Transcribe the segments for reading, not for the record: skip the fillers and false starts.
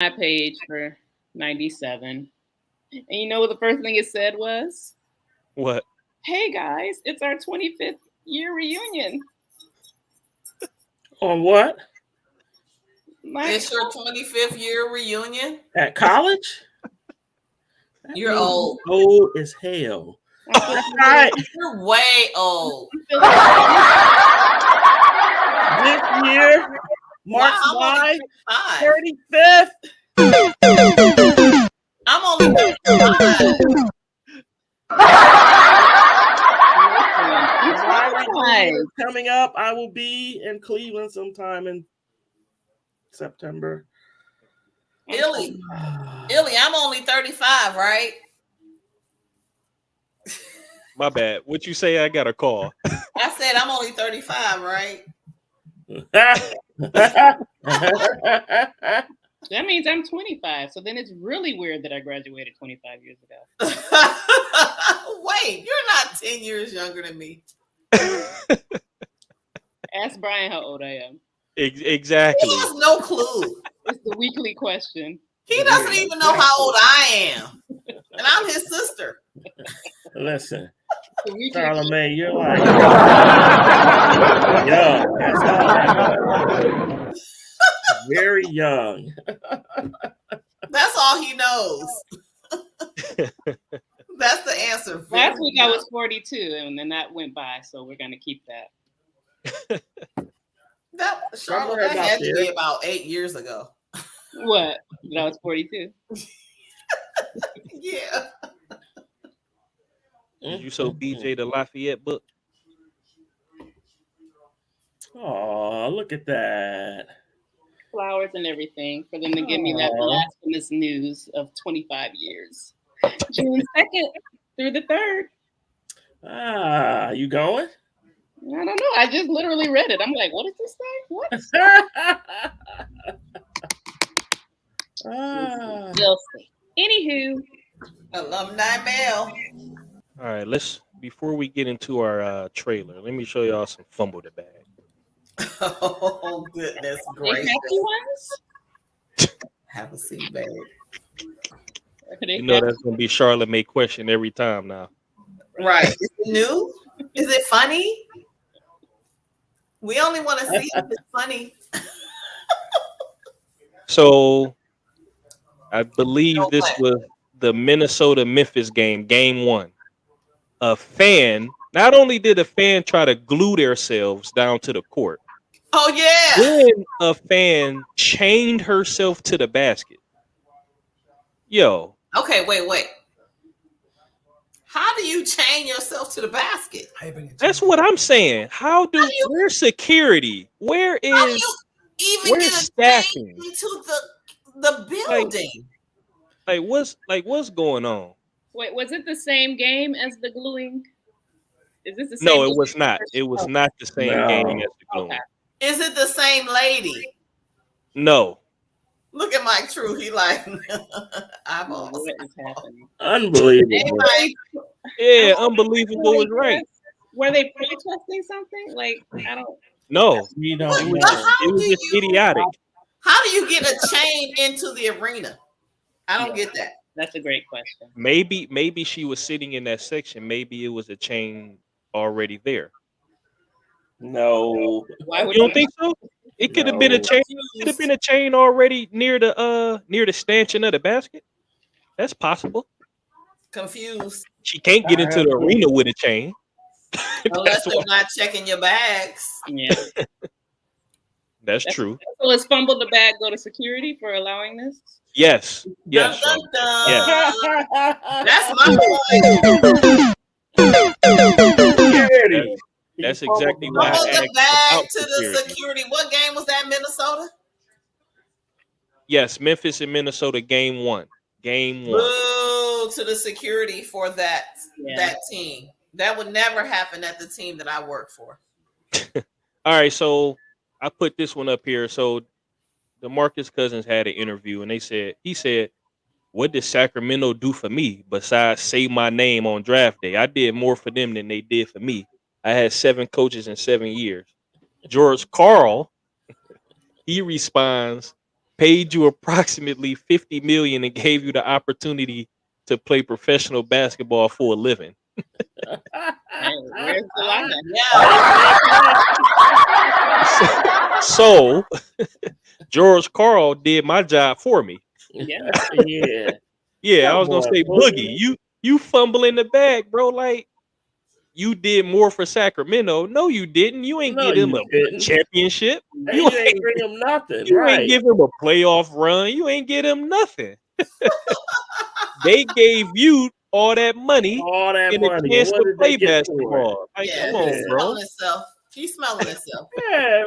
my page for 97. And you know what the first thing it said was? What? Hey guys, it's our 25th year reunion. On what? It's your 25th year reunion? At college? You're old. Old as hell. You're way old. This year marks my 35th. I'm only 35. Coming up, I will be in Cleveland sometime in September. Illy, I'm only 35, right? My bad. What you say? I got a call. I said I'm only 35, right? That means I'm 25. So then it's really weird that I graduated 25 years ago. Wait, you're not 10 years younger than me. Ask Brian how old I am. Exactly. He has no clue. It's the weekly question. He doesn't even know how old I am. And I'm his sister. Listen, Charla Mae, you're like young. Very young. That's all he knows. That's the answer. Last week I was 42, and then that went by, so we're gonna keep that. Charlotte had to be about 8 years ago. What? That I was 42. Yeah. Did you sold BJ the Lafayette book? Oh, look at that. Flowers and everything for them to give me that blasphemous news of 25 years. June 2nd through the 3rd. Ah, you going? I don't know. I just literally read it. I'm like, what does this say? What? We'll see. Anywho. Alumni mail. All right, before we get into our trailer, let me show y'all some Fumbled DA Bag. Oh, goodness gracious. Have a seat, babe. You know that's going to be Charla Mae question every time now. Right. Is it new? Is it funny? We only want to see if it's funny. So, I believe this was the Minnesota-Memphis game 1. A fan, not only did a fan try to glue themselves down to the court. Oh, yeah. Then a fan chained herself to the basket. Yo. Okay, wait. How do you chain yourself to the basket? That's what I'm saying. Where's security? Where's staffing into the building? What's going on? Wait, was it the same game as the gluing? Is this the same? No, it was not. It was not the same game as the gluing. Okay. Is it the same lady? No. Look at Mike True. He like, what is happening? Unbelievable. Yeah, unbelievable is right. Were they protesting something? Like, I don't. No, it was just idiotic. How do you get a chain into the arena? I don't get that. That's a great question. Maybe she was sitting in that section. Maybe it was a chain already there. No. Why would you don't think so? It could have been a chain. It could have been a chain already near the stanchion of the basket. That's possible. Confused. She can't get into the arena with a chain. Unless they're not checking your bags. Yeah. That's true. So let's Fumbled DA Bag go to security for allowing this? Yes. Yes. Dun, dun, dun. Yes. That's my point. That's exactly why I Fumbled DA Bag about to the security. What game was that, Minnesota? Yes, Memphis and Minnesota game 1. Game 1. Boo to the security for that team. That would never happen at the team that I work for. All right, so I put this one up here. So DeMarcus Cousins had an interview, and he said, what did Sacramento do for me besides say my name on draft day? I did more for them than they did for me. I had 7 coaches in 7 years. George Karl, he responds, paid you approximately $50 million and gave you the opportunity to play professional basketball for a living. Hey, where's the line? Yeah. So George Carl did my job for me. Yeah. Yeah. Yeah, I Come was gonna on, say, Boogie. Boogie, you fumbling the bag, bro. Like you did more for Sacramento. No, you didn't. You ain't No, get him you a didn't. championship. Hey, You you ain't bring him nothing, you right? ain't give him a playoff run. You ain't get him nothing. They gave you all that money All that and a money. chance And what to did they play get for it? basketball. Like, Yeah, come on, he's bro. smelling himself. He's smelling himself. Yeah.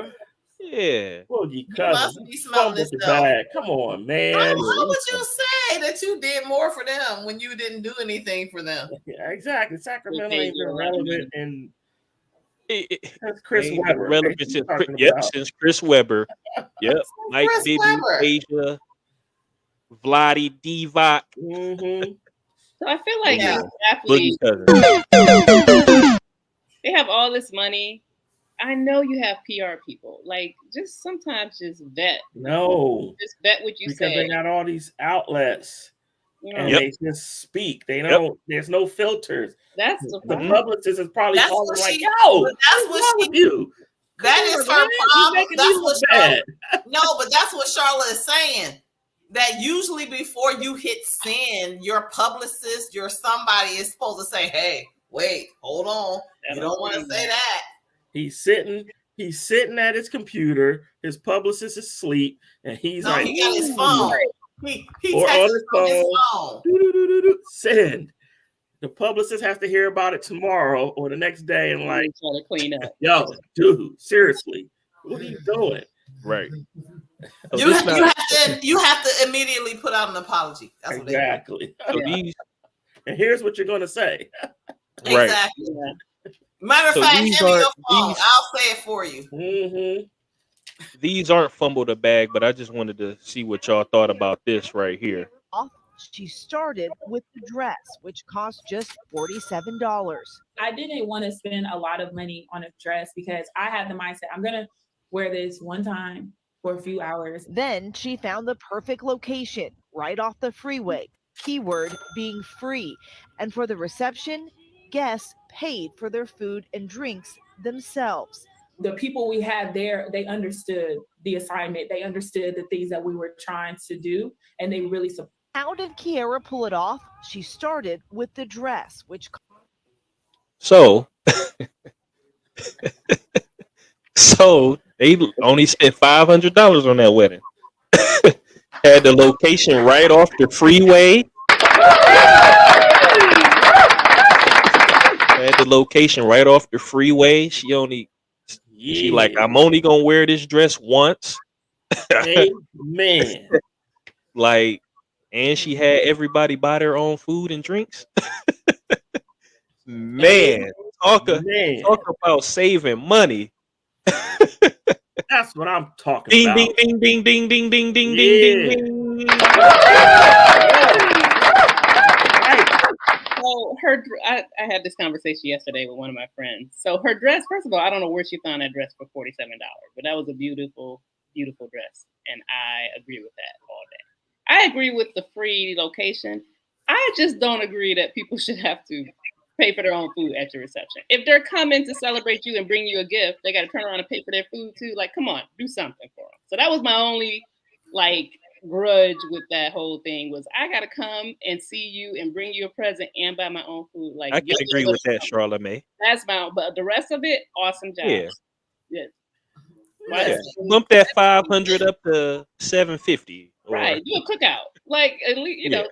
Yeah. Boogie He cousin. must be smelling Fumbled the himself. bag. Come on, man. How would you say that you did more for them when you didn't do anything for them? Yeah, exactly. Sacramento paid ain't you been a lot of relevant in It Chris ain't been Webber. relevant Ain't you since talking yep, about? since Chris Webber. Yep. Mike Chris Bibby, Webber. Asia, Vladi, Divac. Mm-hmm. So I feel like Yeah. Boogie athletes, cousin. they have all this money. I know you have PR people. Like, just sometimes just vet. No, Just vet what you because say. they got all these outlets You know, and Yep. they just speak. They don't. There's no filters. that's the The problem. publicist is probably That's calling what like, she- "Yo, but that's what's what wrong with you? That Come is on, her man. You problem. making me That's look what bad." No, but that's what Charla is saying. That usually before you hit send, your publicist, your somebody is supposed to say, "Hey, wait, hold on. You don't want to say that." He's sitting at his computer. His publicist is asleep, and he's No, like, he got his "Ooh." phone. He Or on texted his from his phone. phone. Do-do-do-do-do, send. The publicist has to hear about it tomorrow or the next day, and like, try to clean up. yo, dude, seriously, what are you doing? Right. So You this have, not you have to immediately put out an apology. That's what Exactly. so Yeah. these And here's what you're going to say. they right. Exactly. Yeah. Matter of So fact, these hand me your aren't phone. these I'll say it for you. Mm-hmm. these aren't fumble the bag, but I just wanted to see what y'all thought about this right here. She started with the dress, which cost just $47. I didn't want to spend a lot of money on a dress because I had the mindset I'm going to wear this one time for a few hours. Then she found the perfect location right off the freeway, keyword being free. And for the reception, guests paid for their food and drinks themselves. The people we had there, they understood the assignment. They understood the things that we were trying to do, and they really supported. How did Kiara pull it off? She started with the dress, which So so they only spent $500 on that wedding. Had the location right off the freeway. Had the location right off the freeway. She like, I'm only gonna wear this dress once. Amen. Like, and she had everybody buy their own food and drinks. Man, talk about saving money. That's what I'm talking Ding, about. ding, ding, ding, ding, ding, ding, ding, Yeah. ding, ding. So I had this conversation yesterday with one of my friends. So her dress, first of all, I don't know where she found that dress for $47, but that was a beautiful, beautiful dress, and I agree with that all day. I agree with the free location. I just don't agree that people should have to pay for their own food at your reception. If they're coming to celebrate you and bring you a gift, they got to turn around and pay for their food too. Like, come on, do something for them. So that was my only grudge with that whole thing was I got to come and see you and bring you a present and buy my own food. Like, I can agree with that, Charla Mae. That's but the rest of it, awesome job. Yeah. Yeah. Bump that 500 up to 750. Right. Do a cookout. Like, at least, you know.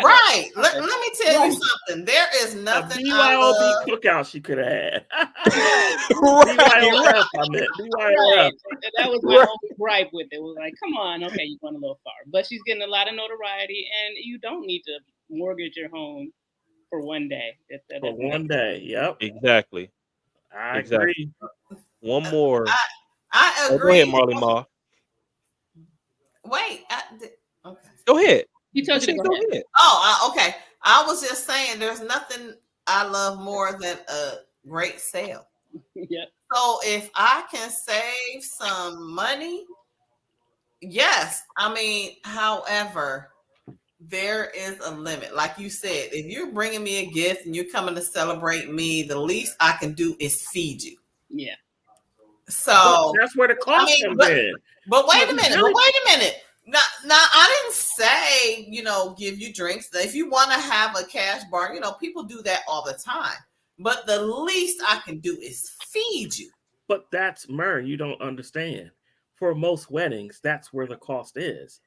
Right. Let me tell you something. There is nothing I BYOB love. cookout she could have had. Right. Right. That was my only gripe with it. It was like, come on, okay, you're going a little far. But she's getting a lot of notoriety, and you don't need to mortgage your home for one day. For one day, yep. Exactly. I agree. One more. I agree. Go ahead, Marley Marl. Wait. Okay. Go ahead. You told you to go ahead. Oh, okay. I was just saying there's nothing I love more than a great sale. Yep. So if I can save some money, yes. I mean, however, there is a limit. Like you said, if you're bringing me a gift and you're coming to celebrate me, the least I can do is feed you. Yeah. So that's where the cost comes in. But wait a minute. Now, I didn't say, give you drinks. If you want to have a cash bar, people do that all the time. But the least I can do is feed you. But that's you don't understand. For most weddings, that's where the cost is.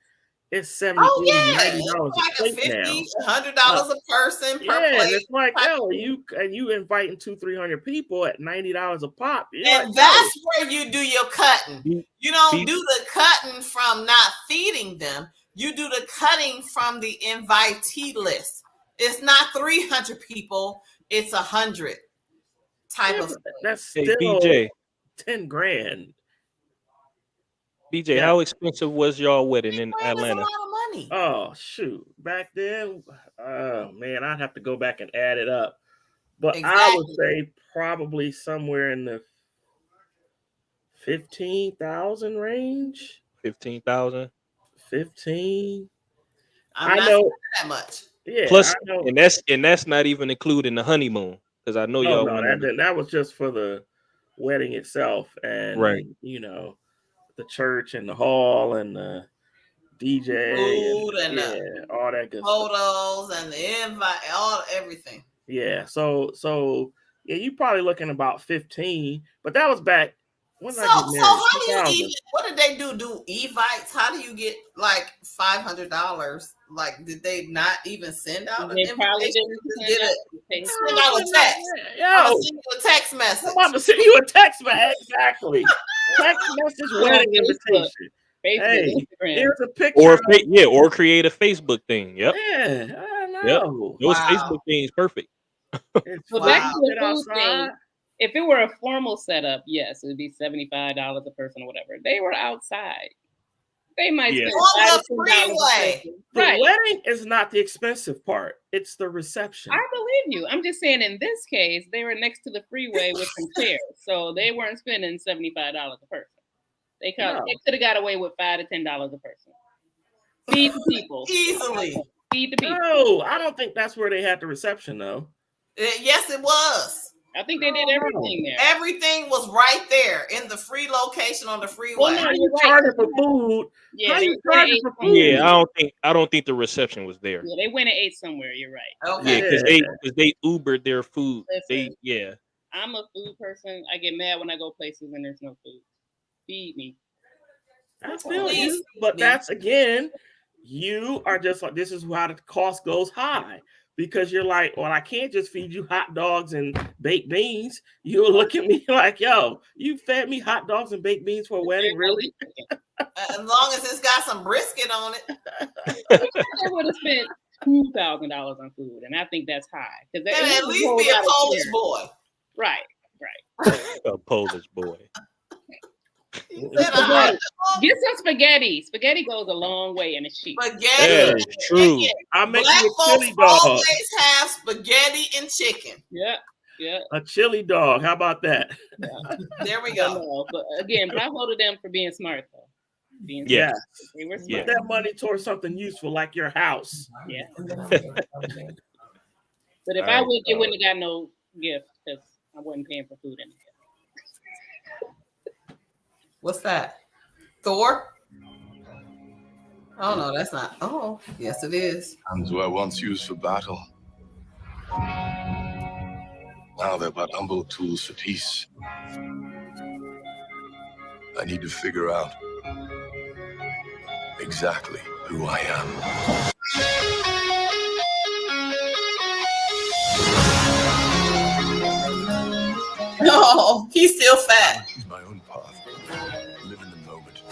It's $70, $90 like a plate now. $100 a person per plate. It's like, you inviting 200-300 people at $90 a pop. And that's where you do your cutting. You don't do the cutting from not feeding them. You do the cutting from the invitee list. It's not 300 people. It's 100 type of. That's still BJ. $10,000. BJ, how expensive was y'all wedding in Atlanta? That's a lot of money. Oh shoot! Back then, man, I'd have to go back and add it up. But I would say probably somewhere in the 15,000 range. 15,000. 15. I know that much. Yeah. Plus, and that's not even including the honeymoon, because I know y'all. That was just for the wedding itself, and the church and the hall and the DJ, food and all that good photos stuff. And the invite, everything. Yeah, so you're probably looking about 15, but that was back when I get married. So how do you what did they do? Do evites? How do you get like $500? Like, did they not even send out an invitation? Send out a text. I'm gonna send you a text message. I'm gonna send you a text message. Exactly. Text message wedding invitation. Hey, here's a picture. Or create a Facebook thing. Yep. Yeah, I know. Yep. Those Facebook things perfect. So back to the food thing. If it were a formal setup, yes, it would be $75 a person or whatever. They were outside. They might spend on the freeway. The wedding is not the expensive part. It's the reception. I believe you. I'm just saying in this case, they were next to the freeway with some chairs. So they weren't spending $75 a person. They could have got away with $5 to $10 a person. Feed the people. Easily. Feed the people. No, I don't think that's where they had the reception, though. Yes, it was. I think they did everything there. Everything was right there in the free location on the freeway. Well, how you charging for food? Yeah, I don't think the reception was there. Yeah, they went and ate somewhere. You're right. Okay. Yeah, because they Ubered their food. Listen, I'm a food person. I get mad when I go places and there's no food. Feed me. I feel you, but that's again, you are just like, this is why the cost goes high. Because you're like, well, I can't just feed you hot dogs and baked beans. You'll look at me like, yo, you fed me hot dogs and baked beans for a wedding, really? As long as it's got some brisket on it. I would have spent $2,000 on food, and I think that's high. And at least be a Polish boy. Right. A Polish boy. Get some spaghetti. Spaghetti goes a long way and it's cheap. Spaghetti. That is true. I'll make Black you a chili folks dog. always have spaghetti and chicken. Yeah. A chili dog. How about that? Yeah. There we go. But again, bravo to them for being smart, though. They were smart. Put that money towards something useful like your house. Yeah. But if I would, it wouldn't have got no gift because I wasn't paying for food anymore. What's that? Thor? Oh no, that's not. Oh, yes, it is. Hands were once used for battle. Now they're but humble tools for peace. I need to figure out exactly who I am. No, he's still fat. I choose my own path. Live in the moment.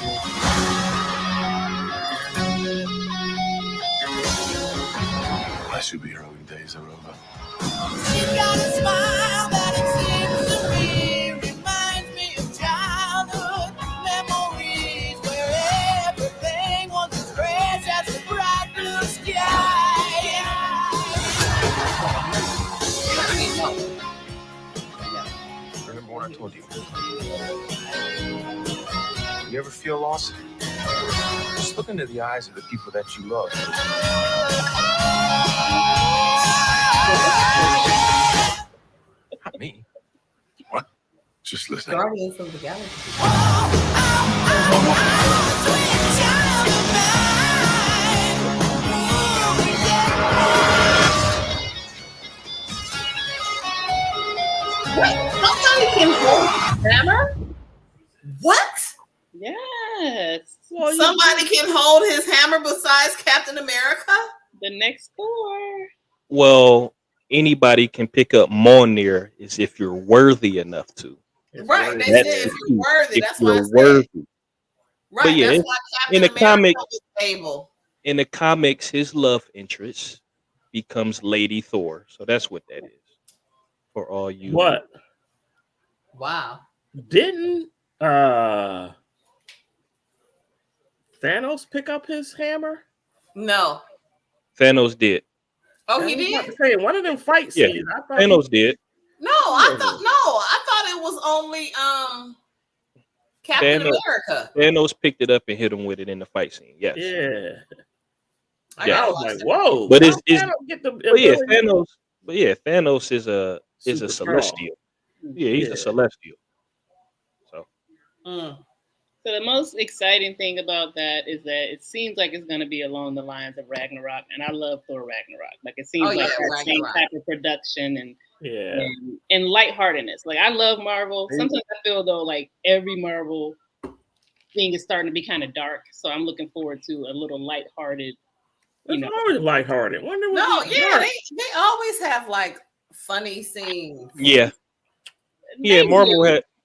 My superheroing days are over. You got a smile that it seems to me reminds me of childhood memories where everything was as fresh as the bright blue sky. Remember what I told you? You ever feel lost? Just look into the eyes of the people that you love. Not me. What? Just listen. Guardians of the Galaxy. Wait, somebody can hold a hammer? What? Yes. Well, Somebody can hold his hammer besides Captain America? The next Thor. Well, anybody can pick up Mjolnir is if you're worthy enough to. Right, they That's said if the you're key. worthy, If that's why I you're said. worthy. Right, But yeah, that's why in Captain the America comic, was able. in the comics, his love interest becomes Lady Thor. So that's what that is. For all you. What? Wow. Didn't Thanos pick up his hammer? No. Thanos did. Oh, he I was about did? to say, one of them fight Yeah, scenes. I thought Thanos did. No, I thought it was only Captain America. Thanos picked it up and hit him with it in the fight scene. Yes. Yeah. Yeah. I was like, whoa. But how it's Thanos get the but yeah, ability- Thanos is a Super celestial. Yeah, he's a celestial. So So the most exciting thing about that is that it seems like it's going to be along the lines of Ragnarok, and I love Thor Ragnarok. Like it seems like that same type of production and lightheartedness. Like I love Marvel. Sometimes I feel though like every Marvel thing is starting to be kind of dark. So I'm looking forward to a little lighthearted. It's always lighthearted. They always have like funny scenes. yeah,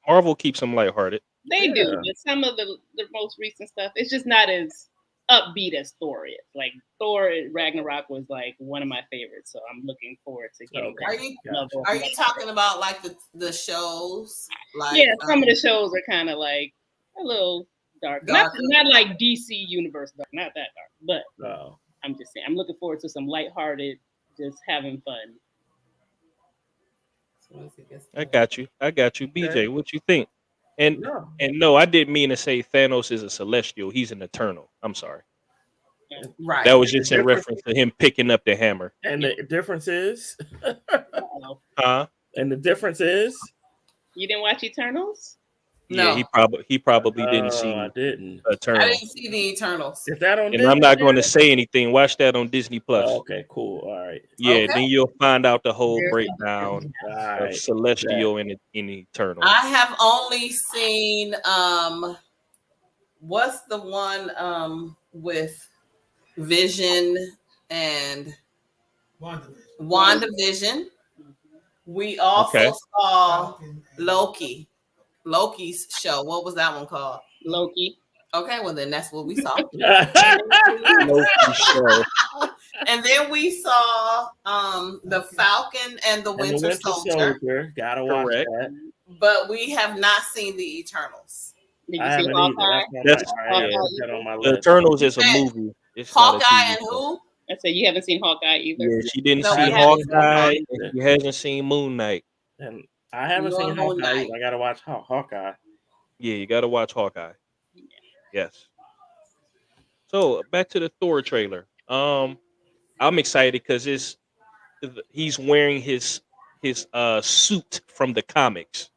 Marvel keeps them lighthearted. They do, but some of the most recent stuff, it's just not as upbeat as Thor is. Like Thor Ragnarok was like one of my favorites, so I'm looking forward to getting that. Are you talking about like the shows? Like yeah, some of the shows are kind of like a little dark. Not like DC Universe dark, not that dark, but I'm just saying I'm looking forward to some lighthearted, just having fun. I got you, BJ. What you think? And no, I didn't mean to say Thanos is a celestial. He's an eternal. I'm sorry. Right. That was just in reference to him picking up the hammer. And the difference is, huh? And the difference is, you didn't watch Eternals? Yeah, he probably didn't see. I didn't. Eternals. I didn't see the Eternals. Is that on? And Disney? I'm not going to say anything. Watch that on Disney Plus. Oh, okay, cool. All right. Yeah, then you'll find out the whole breakdown of Celestial and Eternal. I have only seen what's the one with Vision and WandaVision. We also saw Loki's show. What was that one called? Loki. Okay, well then that's what we saw. Loki show. And then we saw the Falcon and the Winter Soldier. Gotta watch that. But we have not seen the Eternals. Did you see Hawkeye? The Eternals is a movie. It's Hawkeye and who? I said you haven't seen Hawkeye either. Yeah, she didn't see Hawkeye. And she hasn't seen Moon Knight. And I haven't seen Hawkeye. I gotta watch Hawkeye. Yeah, you gotta watch Hawkeye. Yes. So back to the Thor trailer. I'm excited because he's wearing his suit from the comics.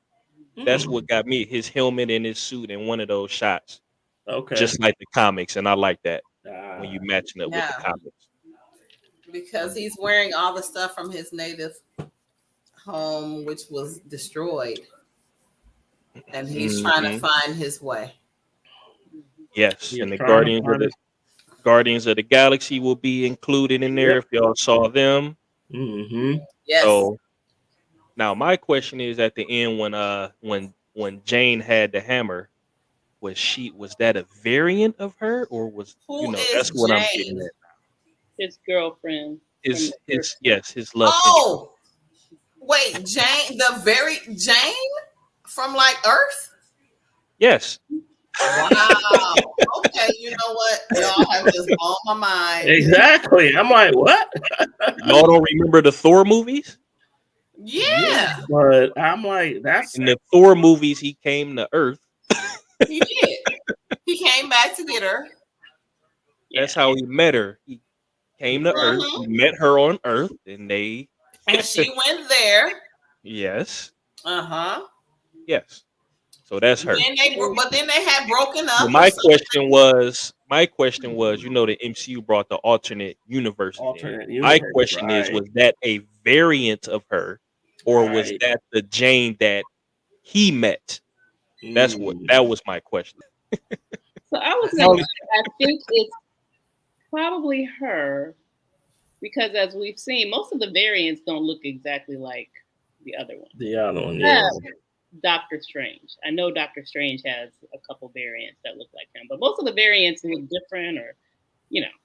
That's what got me. His helmet and his suit in one of those shots. Okay. Just like the comics, and I like that when you matching up with the comics. Because he's wearing all the stuff from his native home, which was destroyed, and he's trying to find his way. Yes, and the Guardians of the Galaxy will be included in there if y'all saw them. Yes. So now my question is, at the end when Jane had the hammer, was that a variant of her, or was that's what Jane? I'm getting at. His girlfriend. His love. Oh, wait, Jane, Jane from like Earth? Yes. Wow. Okay, you know what? Y'all have just blown my mind. Exactly. I'm like, what? Y'all don't remember the Thor movies? Yeah. But I'm like, that's in the Thor movies. He came to Earth. He did. He came back to get her. That's how he met her. He came to Earth. He met her on Earth, and they. And she went there. Yes. Yes. So that's her. But then they had broken up. So my question was, you know, the MCU brought the alternate universe. My question is, was that a variant of her, or was that the Jane that he met? That was my question. So I was thinking, I think it's probably her, because as we've seen, most of the variants don't look exactly like the other one. The other one, yeah. Doctor Strange. I know Doctor Strange has a couple variants that look like him, but most of the variants look different, or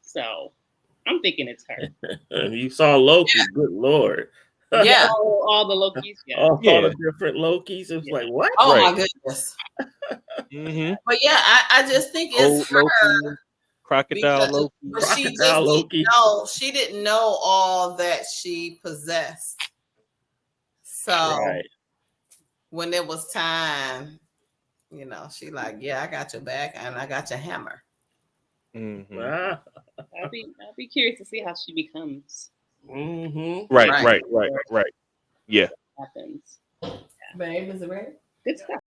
so I'm thinking it's her. You saw Loki, good lord. Yeah. all the Lokis, all the different Lokis. It was like, what? Oh my goodness. But yeah, I just think it's her. Loki, Crocodile Loki. She didn't know all that she possessed. So when it was time, she like, yeah, I got your back and I got your hammer. I'll be curious to see how she becomes. Right. Yeah. Happens. Babe, is it ready? Good stuff.